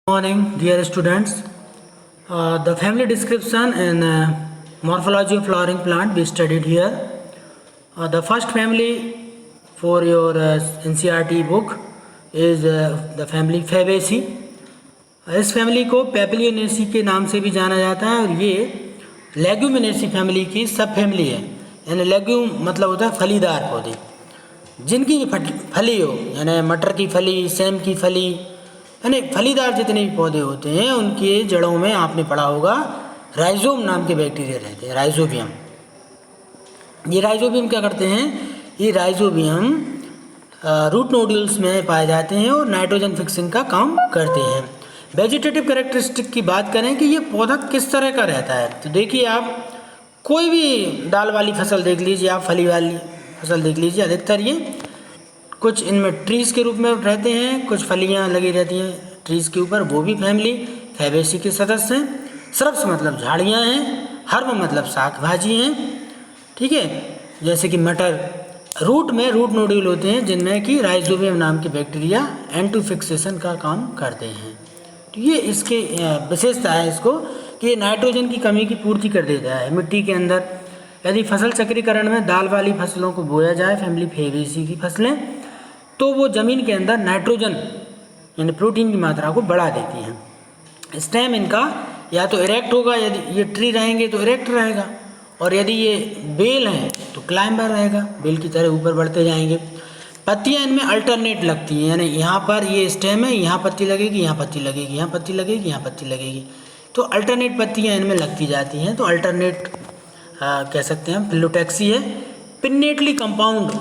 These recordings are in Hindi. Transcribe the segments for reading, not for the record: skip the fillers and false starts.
Morning, dear students. The family description and morphology of flowering plant we studied here. The first family for your NCERT book is the family Fabaceae. इस फैमिली को पेपलियोनेसी के नाम से भी जाना जाता है और ये लेग्यूमिनेसी फैमिली की सब फैमिली है। यानी लेग्यूम मतलब होता है फलीदार पौधे, जिनकी फली हो, यानी मटर की फली, सेम की फली, यानी फलीदार जितने भी पौधे होते हैं उनके जड़ों में आपने पढ़ा होगा राइजोम नाम के बैक्टीरिया रहते हैं, राइजोबियम। ये राइजोबियम क्या करते हैं? ये राइजोबियम रूट नोड्यूल्स में पाए जाते हैं और नाइट्रोजन फिक्सिंग का काम करते हैं। वेजिटेटिव कैरेक्टरिस्टिक की बात करें कि ये पौधा किस तरह का रहता है, तो देखिए आप कोई भी दाल वाली फसल देख लीजिए, आप फली वाली फसल देख लीजिए, अधिकतर ये कुछ इनमें ट्रीज़ के रूप में रहते हैं, कुछ फलियां लगी रहती हैं ट्रीज़ के ऊपर, वो भी फैमिली फैबेसी के सदस्य हैं। श्रब्स मतलब झाड़ियां हैं, हर्ब मतलब साग भाजी हैं, ठीक है। जैसे कि मटर रूट में रूट नोड्यूल होते हैं जिनमें कि राइजोबियम नाम के बैक्टीरिया एंटू फिक्सेशन का काम करते हैं। तो ये इसके विशेषता है इसको कि ये नाइट्रोजन की कमी की पूर्ति कर देता है मिट्टी के अंदर। यदि फसल चक्रीकरण में दाल वाली फसलों को बोया जाए, फैमिली फैबेसी की फसलें, तो वो ज़मीन के अंदर नाइट्रोजन यानी प्रोटीन की मात्रा को बढ़ा देती हैं। स्टेम इनका या तो इरेक्ट होगा, यदि ये ट्री रहेंगे तो इरेक्ट रहेगा, और यदि ये बेल हैं तो क्लाइंबर रहेगा, बेल की तरह ऊपर बढ़ते जाएंगे। पत्तियां इनमें अल्टरनेट लगती हैं, यानी यहाँ पर ये स्टेम है, यहाँ पत्ती लगेगी, यहाँ पत्ती लगेगी, यहाँ पत्ती लगेगी, यहाँ पत्ती लगेगी, तो अल्टरनेट पत्तियाँ इनमें लगती जाती हैं, तो अल्टरनेट कह सकते हैं। फिलोटैक्सी है, पिन्नेटली कंपाउंड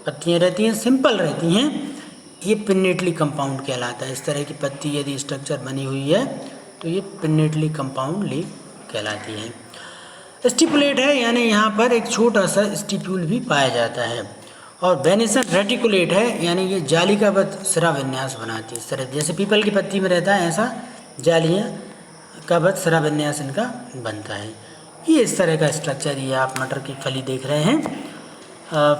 पत्तियाँ रहती हैं, सिंपल रहती हैं, ये पिन्नेटली कंपाउंड कहलाता है। इस तरह की पत्ती यदि स्ट्रक्चर बनी हुई है तो ये पिन्नेटली कंपाउंड लीफ कहलाती है। स्टिपुलेट है, यानी यहाँ पर एक छोटा सा स्टिप्यूल भी पाया जाता है। और वेनिसन रेटिकुलेट है, यानी ये जालिकाबद्ध सिरा विन्यास बनाती है। इस तरह जैसे पीपल की पत्ती में रहता है ऐसा जालियाँ का बद्ध सिरा विन्यास इनका बनता है। ये इस तरह का स्ट्रक्चर, ये आप मटर की फली देख रहे हैं।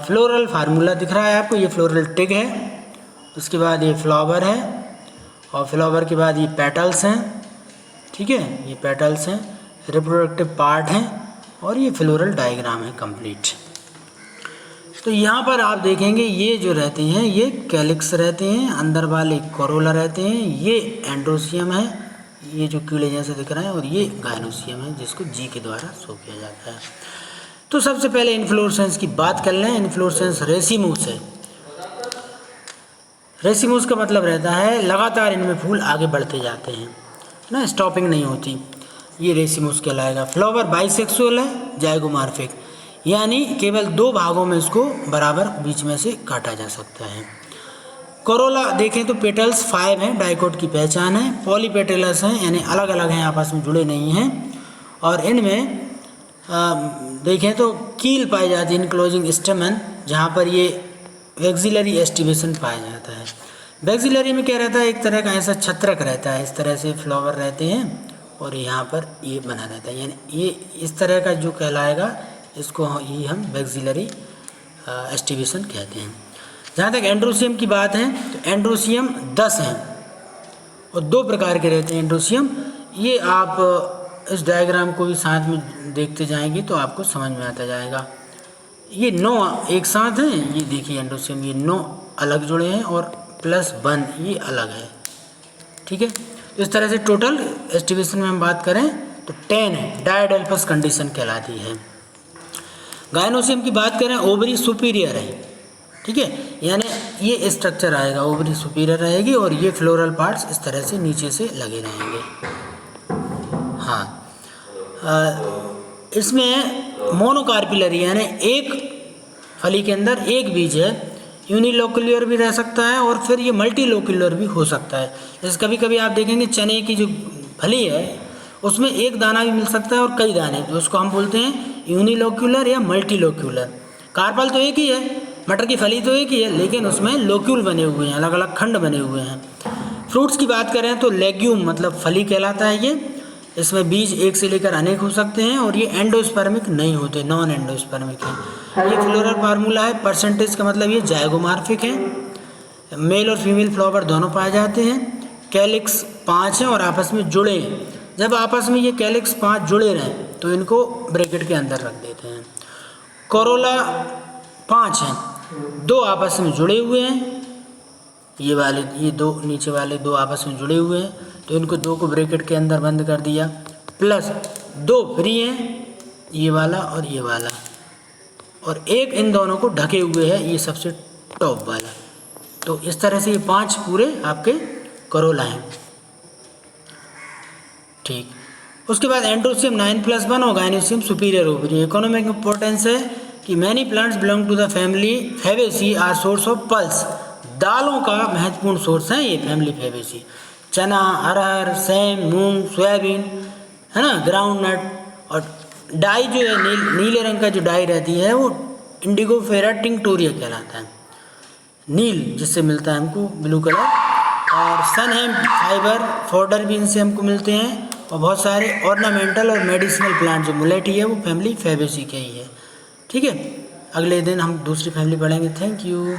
फ्लोरल फार्मूला दिख रहा है आपको, ये फ्लोरल टिग है, उसके बाद ये फ्लावर है, और फ्लावर के बाद ये पेटल्स हैं, ठीक है, ये पेटल्स हैं, रिप्रोडक्टिव पार्ट हैं, और ये फ्लोरल डायग्राम है कंप्लीट। तो यहाँ पर आप देखेंगे ये जो रहते हैं ये कैलिक्स रहते हैं, अंदर वाले कोरोला रहते हैं, ये एंड्रोसियम है, ये जो कीड़े जैसे दिख रहे हैं, और ये गायनोसियम है जिसको जी के द्वारा शो किया जाता है। तो सबसे पहले इन्फ्लोरेसेंस की बात कर लें। इन्फ्लोरेसेंस रेसिमूस है। रेसिमूस का मतलब रहता है लगातार इनमें फूल आगे बढ़ते जाते हैं ना, स्टॉपिंग नहीं होती, ये रेसिमूस कहलाएगा। फ्लावर बाइसेक्सुअल है, जाइगोमॉर्फिक, यानी केवल दो भागों में इसको बराबर बीच में से काटा जा सकता है। कोरोला देखें तो पेटल्स 5 हैं, डाइकोट की पहचान है। पॉलीपेटलस हैं, यानी अलग अलग हैं, आपस में जुड़े नहीं हैं, और इनमें देखें तो कील पाई जाती है, इनक्लोजिंग स्टेमन, जहाँ पर ये वैक्सिलरी एस्टिवेशन पाया जाता है। वैक्सिलरी में क्या रहता है? एक तरह का ऐसा छत्रक रहता है, इस तरह से फ्लावर रहते हैं और यहाँ पर ये बना रहता है, यानी ये इस तरह का जो कहलाएगा इसको ही हम वैक्सिलरी एस्टिवेशन कहते हैं। जहाँ तक एंड्रोसियम की बात है तो एंड्रोसियम 10 हैं और 2 प्रकार के रहते हैं एंड्रोसियम। ये आप इस डायग्राम को भी साथ में देखते जाएंगे तो आपको समझ में आता जाएगा। ये 9 एक साथ हैं, ये देखिए एंड्रोसियम, ये 9 अलग जुड़े हैं और +1 ये अलग है, ठीक है। इस तरह से टोटल एस्टिवेशन में हम बात करें तो 10 है, डायडेल्फस कंडीशन कहलाती है। गायनोसियम की बात करें, ओवरी सुपीरियर है, ठीक है, यानी ये स्ट्रक्चर आएगा, ओवरी सुपीरियर रहेगी और ये फ्लोरल पार्ट्स इस तरह से नीचे से लगे रहेंगे। हाँ, इसमें मोनोकार्पिलरी यानी एक फली के अंदर एक बीज है, यूनिलोक्युलर भी रह सकता है और फिर ये मल्टीलोक्युलर भी हो सकता है। जैसे कभी कभी आप देखेंगे चने की जो फली है उसमें एक दाना भी मिल सकता है और कई दाने, तो उसको हम बोलते हैं यूनिलोक्युलर या मल्टीलोक्युलर। कार्पल तो एक ही है, मटर की फली तो एक ही है, लेकिन उसमें लोक्यूल बने हुए हैं, अलग अलग खंड बने हुए हैं। फ्रूट्स की बात करें तो लेग्यूम मतलब फली कहलाता है ये, इसमें बीज एक से लेकर अनेक हो सकते हैं और ये एंडोस्पर्मिक नहीं होते, नॉन एंडोस्पर्मिक है। ये फ्लोरल फार्मूला है, परसेंटेज का मतलब ये जाइगोमॉर्फिक है, मेल और फीमेल फ्लावर दोनों पाए जाते हैं। कैलिक्स 5 हैं और आपस में जुड़े हैं। जब आपस में ये कैलिक्स 5 जुड़े रहें तो इनको ब्रैकेट के अंदर रख देते हैं। कोरोला 5 हैं, 2 आपस में जुड़े हुए हैं, ये 2 नीचे वाले 2 आपस में जुड़े हुए हैं, तो इनको 2 को ब्रैकेट के अंदर बंद कर दिया, प्लस 2 फ्री हैं, ये वाला और ये वाला, और एक इन दोनों को ढके हुए है, ये सबसे टॉप वाला। तो इस तरह से ये 5 पूरे आपके कोरोला हैं। ठीक, उसके बाद एंड्रोसियम 9+1 और gynoecium superior ovary. Economic importance है कि many plants belong to the family Fabaceae are source of pulse. दालों का महत्वपूर्ण सोर्स है ये फैमिली फैबेसी। चना, अरहर, सेम, मूंग, सोयाबीन, है ना, ग्राउंड नट। और डाई जो है नीले रंग का जो डाई रहती है वो इंडिगोफेरा टिंक्टोरिया कहलाता है, नील जिससे मिलता है हमको ब्लू कलर। और सन हेम्प फाइबर फोडर भी इनसे हमको मिलते हैं। और बहुत सारे ऑर्नामेंटल और मेडिसिनल प्लांट जो मुलेटी है वो फैमिली फैबेसी के ही है। ठीक है, अगले दिन हम दूसरी फैमिली पढ़ेंगे। Thank you.